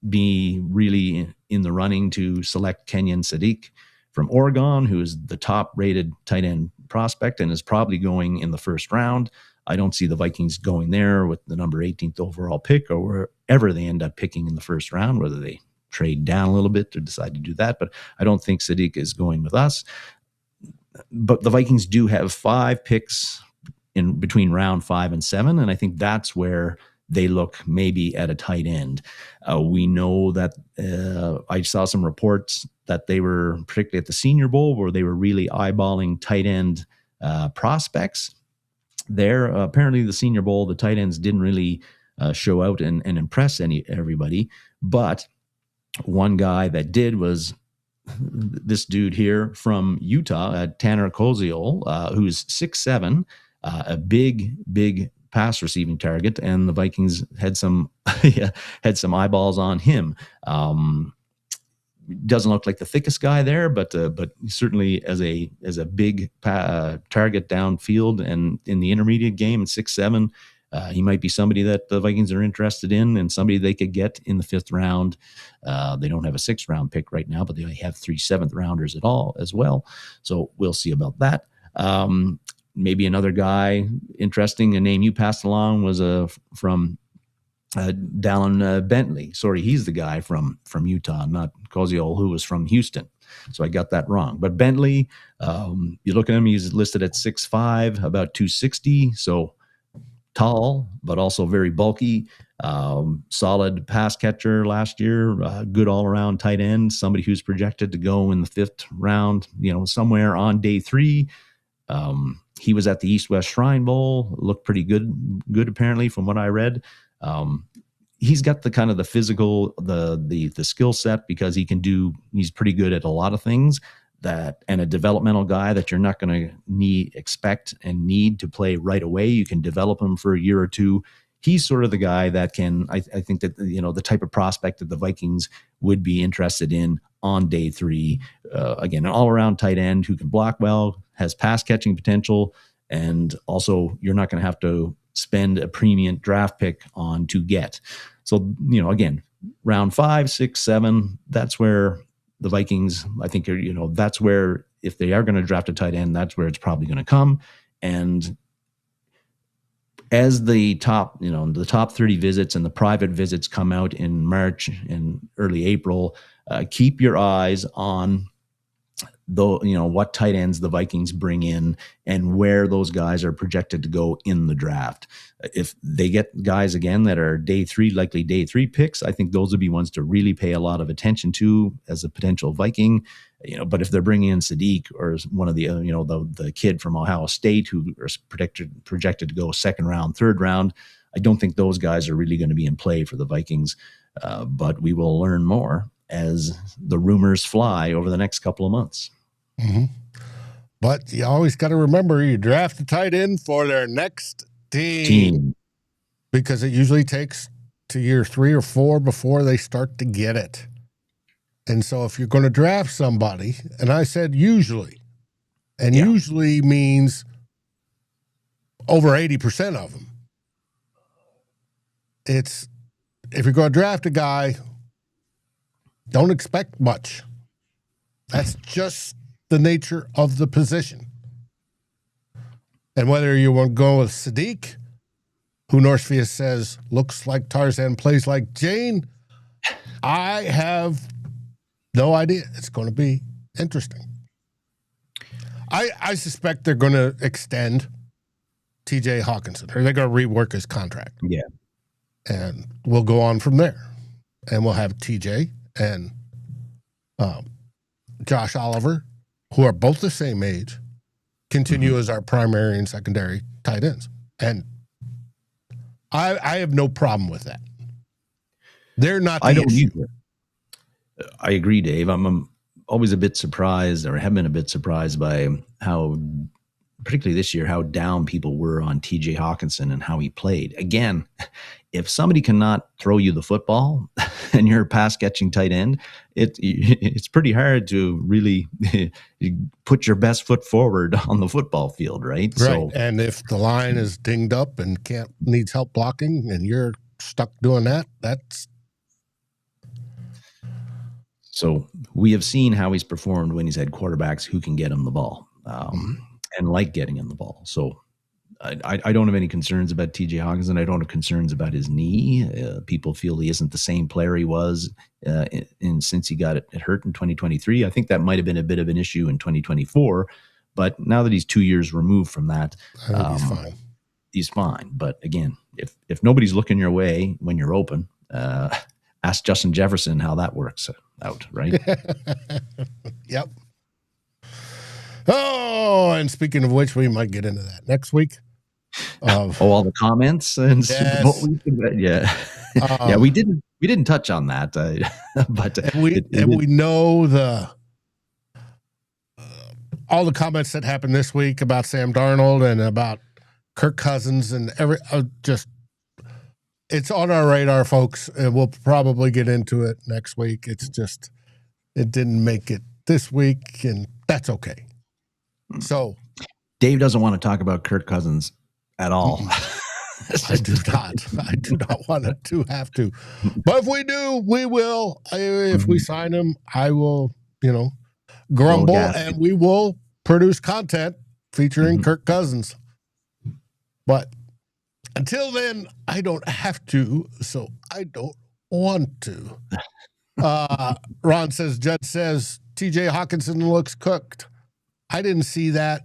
be really in the running to select Kenyon Sadiq from Oregon, who is the top-rated tight end prospect and is probably going in the first round. I don't see the Vikings going there with the number 18th overall pick or wherever they end up picking in the first round, whether they trade down a little bit or decide to do that. But I don't think Sadiq is going with us. But the Vikings do have 5 picks in between round 5 and 7, and I think that's where they look maybe at a tight end. We know that I saw some reports that they were, particularly at the Senior Bowl, where they were really eyeballing tight end prospects. There, apparently the Senior Bowl, the tight ends didn't really show out and impress everybody. But one guy that did was this dude here from Utah, Tanner Koziol, who's 6'7", a big pass receiving target, and the Vikings had some eyeballs on him. Doesn't look like the thickest guy there, but certainly as a big target downfield and in the intermediate game at 6'7", he might be somebody that the Vikings are interested in and somebody they could get in the 5th round. They don't have a 6th round pick right now, but they have 3 7th rounders at all as well. So we'll see about that. Maybe another guy interesting, a name you passed along was from Dallin Bentley. Sorry, he's the guy from Utah, not Koziol, who was from Houston. So I got that wrong. But Bentley, you look at him, he's listed at 6'5", about 260. So tall, but also very bulky. Solid pass catcher last year, good all-around tight end, somebody who's projected to go in the 5th round, somewhere on day 3. He was at the East-West Shrine Bowl, looked pretty good apparently from what I read. He's got the kind of the physical, the skill set because he's pretty good at a lot of things and a developmental guy that you're not going to expect and need to play right away. You can develop him for a year or 2. He's sort of the guy that can, I think that, the type of prospect that the Vikings would be interested in on day 3. Again, an all-around tight end who can block well, has pass catching potential, and also you're not going to have to spend a premium draft pick on to get. So, again, round 5, 6, 7, that's where the Vikings, I think, that's where, if they are going to draft a tight end, that's where it's probably going to come. And as the top 30 visits and the private visits come out in March and early April, keep your eyes on though, what tight ends the Vikings bring in and where those guys are projected to go in the draft. If they get guys again that are likely day three picks, I think those would be ones to really pay a lot of attention to as a potential Viking. But if they're bringing in Sadiq or one of the, the kid from Ohio State who is projected to go second round, third round, I don't think those guys are really going to be in play for the Vikings. But we will learn more as the rumors fly over the next couple of months. Mm-hmm. But you always got to remember, you draft a tight end for their next team. Because it usually takes to year 3 or 4 before they start to get it. And so if you're going to draft somebody, and I said usually, and usually means over 80% of them. If you're going to draft a guy, don't expect much. That's just the nature of the position. And whether you want to go with Sadiq, who Northfield says looks like Tarzan, plays like Jane, I have no idea. It's going to be interesting. I suspect they're going to extend TJ Hockenson, or they're going to rework his contract. Yeah. And we'll go on from there. And we'll have TJ and Josh Oliver, who are both the same age, continue as our primary and secondary tight ends. And I have no problem with that. They're not the issue. Either. I agree, Dave. I'm always a bit surprised, or have been a bit surprised by how, particularly this year, how down people were on TJ Hockenson and how he played. Again, if somebody cannot throw you the football and you're a pass-catching tight end, it's pretty hard to really put your best foot forward on the football field, right? Right. So, and if the line is dinged up and needs help blocking, and you're stuck doing that, that's... So we have seen how he's performed when he's had quarterbacks who can get him the ball and like getting him the ball. So I don't have any concerns about TJ Hockenson. I don't have concerns about his knee. People feel he isn't the same player he was since he got it hurt in 2023. I think that might have been a bit of an issue in 2024. But now that he's 2 years removed from that, he's fine. He's fine. But again, if nobody's looking your way when you're open, ask Justin Jefferson how that works out, right? Yep. Oh, and speaking of which, we might get into that next week. All the comments and yes. Yeah, we didn't touch on that, but we know all the comments that happened this week about Sam Darnold and about Kirk Cousins and it's on our radar, folks, and we'll probably get into it next week. It's just, it didn't make it this week, and that's okay. So, Dave doesn't want to talk about Kirk Cousins at all. I do not want to have to. But if we do, we will. If we sign him, I will, grumble, and we will produce content featuring Kirk Cousins. But until then, I don't have to, so I don't want to. Ron says, Judd says, TJ Hockenson looks cooked. I didn't see that,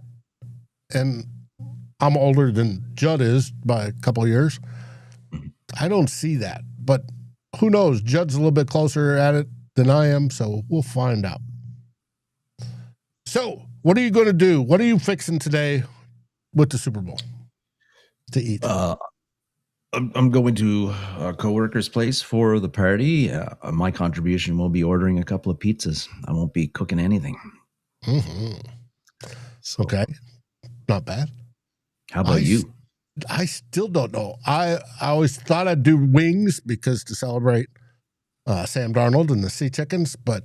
and I'm older than Judd is by a couple of years. I don't see that, but who knows? Judd's a little bit closer at it than I am, so we'll find out. So, what are you going to do? What are you fixing today with the Super Bowl to eat? I'm going to a coworker's place for the party. My contribution will be ordering a couple of pizzas. I won't be cooking anything. Mm-hmm. Okay. Not bad. How about you? I still don't know. I always thought I'd do wings because to celebrate Sam Darnold and the Sea Chickens, but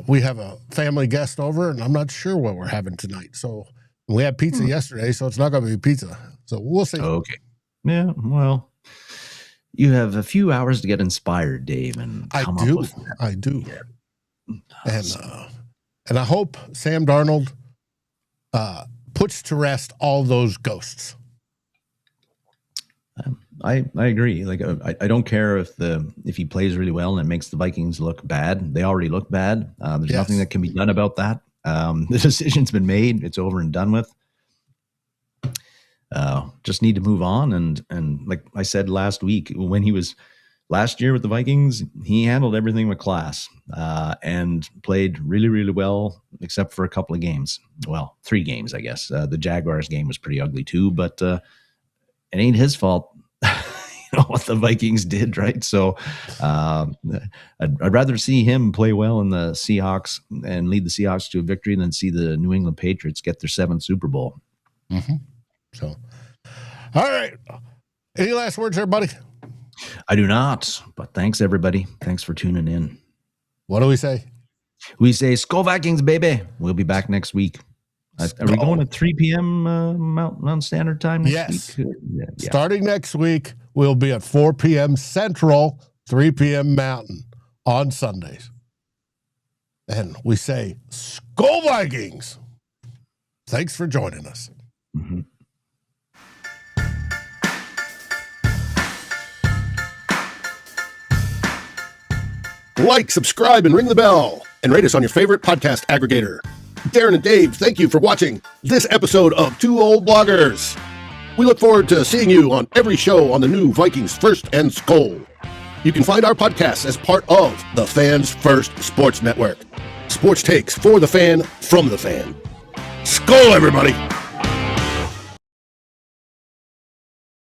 we have a family guest over, and I'm not sure what we're having tonight. So we had pizza yesterday, so it's not going to be pizza. So we'll see. Okay. Yeah, well, you have a few hours to get inspired, Dave, and come up with that. I do. Yeah. And I hope Sam Darnold puts to rest all those ghosts. I agree. Like I don't care if he plays really well and it makes the Vikings look bad. They already look bad. There's nothing that can be done about that. The decision's been made. It's over and done with. Just need to move on. And like I said last week, when he was last year with the Vikings, he handled everything with class and played really, really well, except for a couple of games. Well, 3 games, I guess. The Jaguars game was pretty ugly too, but it ain't his fault. What the Vikings did, right? So I'd rather see him play well in the Seahawks and lead the Seahawks to a victory than see the New England Patriots get their 7th Super Bowl. Mm-hmm. So, all right. Any last words, everybody? I do not, but thanks, everybody. Thanks for tuning in. What do we say? We say SKOL Vikings, baby. We'll be back next week. Are we going at 3 p.m. Mountain Standard Time next week? Yeah. Starting next week, we'll be at 4 p.m. Central, 3 p.m. Mountain on Sundays. And we say, SKOL Vikings! Thanks for joining us. Mm-hmm. Like, subscribe, and ring the bell, and rate us on your favorite podcast aggregator. Darren and Dave, thank you for watching this episode of Two Old Bloggers. We look forward to seeing you on every show on the new Vikings First and SKOL. You can find our podcasts as part of the Fans First Sports Network. Sports takes for the fan, from the fan. SKOL, everybody!